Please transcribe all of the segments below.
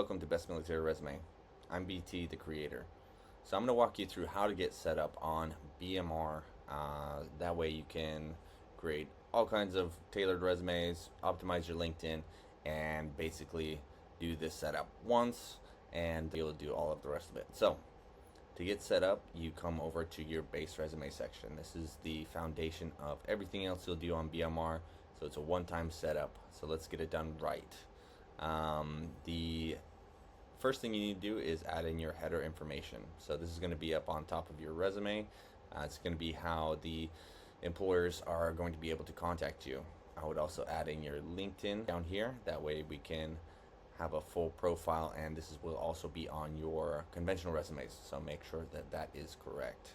welcome to Best Military Resume. I'm BT, the creator. So I'm going to walk you through how to get set up on BMR. That way you can create all kinds of tailored resumes, optimize your LinkedIn, and basically do this setup once and be able to do all of the rest of it. So to get set up, you come over to your base resume section. This is the foundation of everything else you'll do on BMR. So it's a one-time setup. So let's get it done right. The first thing you need to do is add in your header information. So this is going to be up on top of your resume. It's going to be how the employers are going to be able to contact you. I would also add in your LinkedIn down here. That way we can have a full profile, and will also be on your conventional resumes. So make sure that that is correct.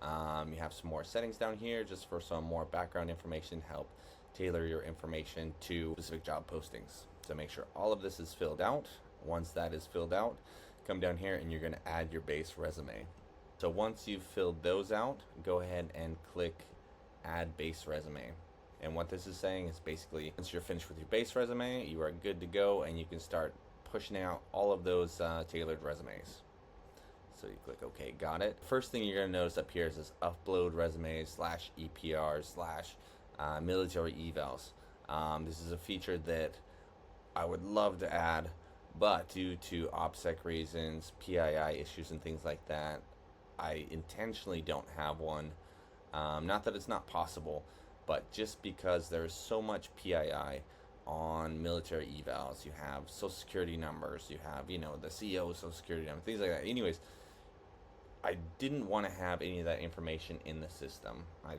You have some more settings down here just for some more background information, help tailor your information to specific job postings. So make sure all of this is filled out. Once that is filled out, come down here and you're going to add your base resume. So once you've filled those out, go ahead and click add base resume. And what this is saying is basically once you're finished with your base resume, you are good to go and you can start pushing out all of those tailored resumes. So you click OK, got it. First thing you're going to notice up here is this upload resumes /EPR/ military evals. This is a feature that I would love to add, but due to OPSEC reasons, PII issues and things like that, I intentionally don't have one. Not that it's not possible, but just because there's so much PII on military evals. You have social security numbers, you have, the CEO social security number, things like that. Anyways, I didn't want to have any of that information in the system. I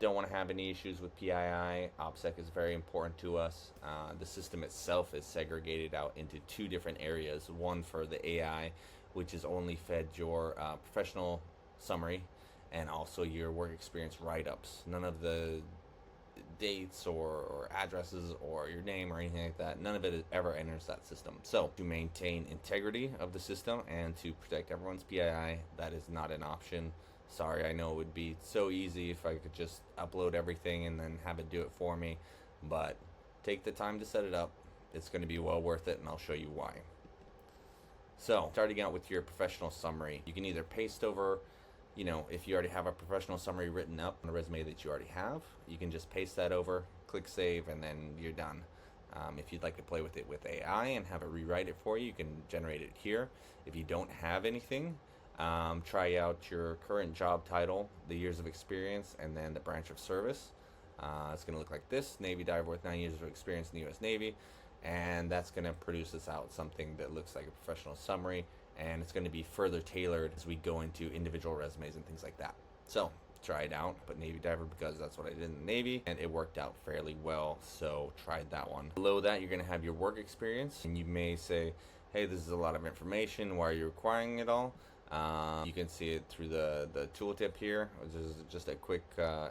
don't want to have any issues with PII. OPSEC is very important to us. The system itself is segregated out into two different areas. One for the AI, which is only fed your professional summary, and also your work experience write-ups. None of the dates or addresses or your name or anything like that, none of it ever enters that system. So to maintain integrity of the system and to protect everyone's PII, that is not an option. Sorry, I know it would be so easy if I could just upload everything and then have it do it for me, but take the time to set it up. It's going to be well worth it, and I'll show you why. So starting out with your professional summary, you can either paste over, if you already have a professional summary written up on a resume that you already have, you can just paste that over, click save, and then you're done. If you'd like to play with it with AI and have it rewrite it for you, you can generate it here. If you don't have anything, try out your current job title, the years of experience, and then the branch of service. It's going to look like this: Navy diver with 9 years of experience in the U.S. Navy. And that's going to produce us out something that looks like a professional summary, and it's going to be further tailored as we go into individual resumes and things like that. So try it out, but Navy diver because that's what I did in the Navy, and it worked out fairly well, so tried that one. Below that, you're going to have your work experience, and you may say, hey, this is a lot of information, why are you requiring it all? You can see it through the tooltip here, which is just a quick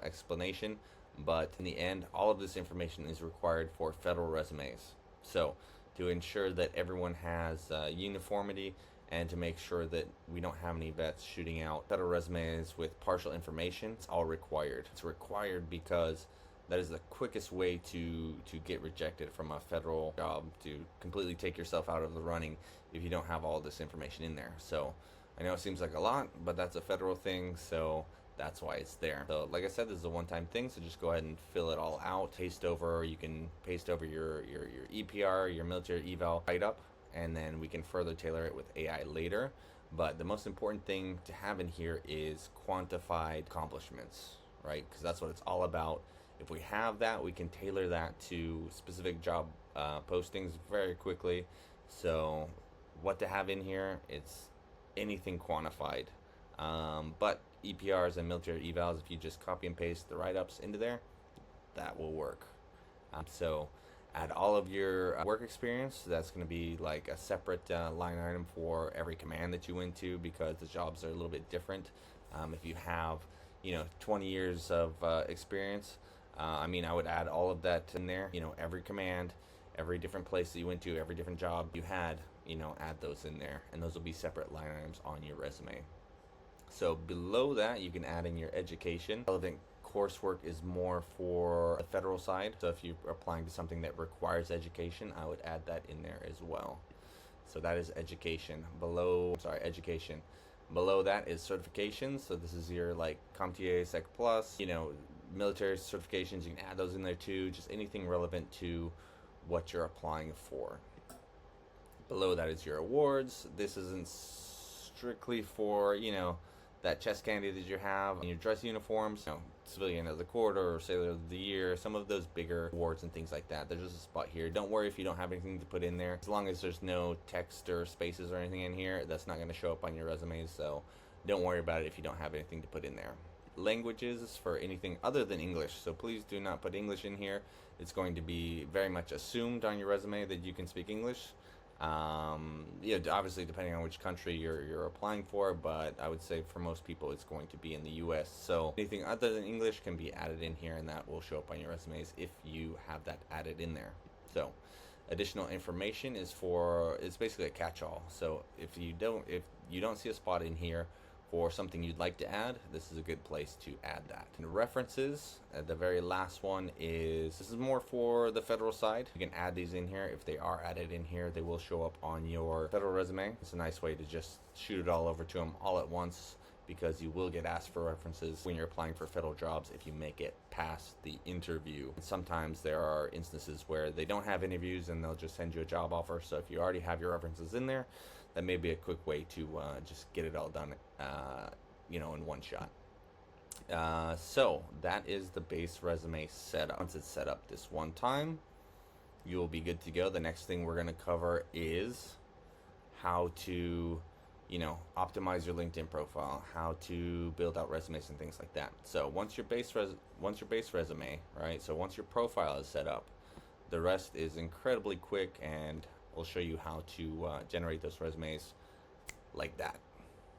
explanation, but in the end, all of this information is required for federal resumes. So to ensure that everyone has uniformity and to make sure that we don't have any vets shooting out federal resumes with partial information, it's all required. It's required because that is the quickest way to get rejected from a federal job, to completely take yourself out of the running if you don't have all this information in there. So I know it seems like a lot, but that's a federal thing, so that's why it's there. So like I said, this is a one-time thing, so just go ahead and fill it all out. Paste over, you can paste over your EPR, your military eval write-up, and then we can further tailor it with AI later. But the most important thing to have in here is quantified accomplishments, right? Because that's what it's all about. If we have that, we can tailor that to specific job postings very quickly. So what to have in here, it's anything quantified. But EPRs and military evals, if you just copy and paste the write-ups into there, that will work. So add all of your work experience. That's going to be like a separate line item for every command that you went to, because the jobs are a little bit different. If you have 20 years of experience, I would add all of that in there. Every command, every different place that you went to, every different job you had, add those in there, and those will be separate line items on your resume. So below that, you can add in your education. Relevant coursework is more for the federal side. So if you're applying to something that requires education, I would add that in there as well. So that is education. Education. Below that is certifications. So this is your like CompTIA, Sec Plus, military certifications. You can add those in there too. Just anything relevant to what you're applying for. Below that is your awards. This isn't strictly for, that chest candy that you have in your dress uniforms, civilian of the quarter or sailor of the year, some of those bigger awards and things like that. There's just a spot here. Don't worry if you don't have anything to put in there. As long as there's no text or spaces or anything in here, that's not going to show up on your resumes. So don't worry about it if you don't have anything to put in there. Languages for anything other than English. So please do not put English in here. It's going to be very much assumed on your resume that you can speak English. Obviously depending on which country you're applying for, but I would say for most people it's going to be in the US. So anything other than English can be added in here, and that will show up on your resumes if you have that added in there. So additional information it's basically a catch-all. So if you don't see a spot in here for something you'd like to add, this is a good place to add that. And references, the very last one this is more for the federal side. You can add these in here. If they are added in here, they will show up on your federal resume. It's a nice way to just shoot it all over to them all at once, because you will get asked for references when you're applying for federal jobs if you make it past the interview. And sometimes there are instances where they don't have interviews and they'll just send you a job offer. So if you already have your references in there, that may be a quick way to just get it all done, in one shot. So that is the base resume setup. Once it's set up this one time, you will be good to go. The next thing we're going to cover is how to, optimize your LinkedIn profile, how to build out resumes and things like that. So once your base resume, right? So once your profile is set up, the rest is incredibly quick, and we'll show you how to generate those resumes like that.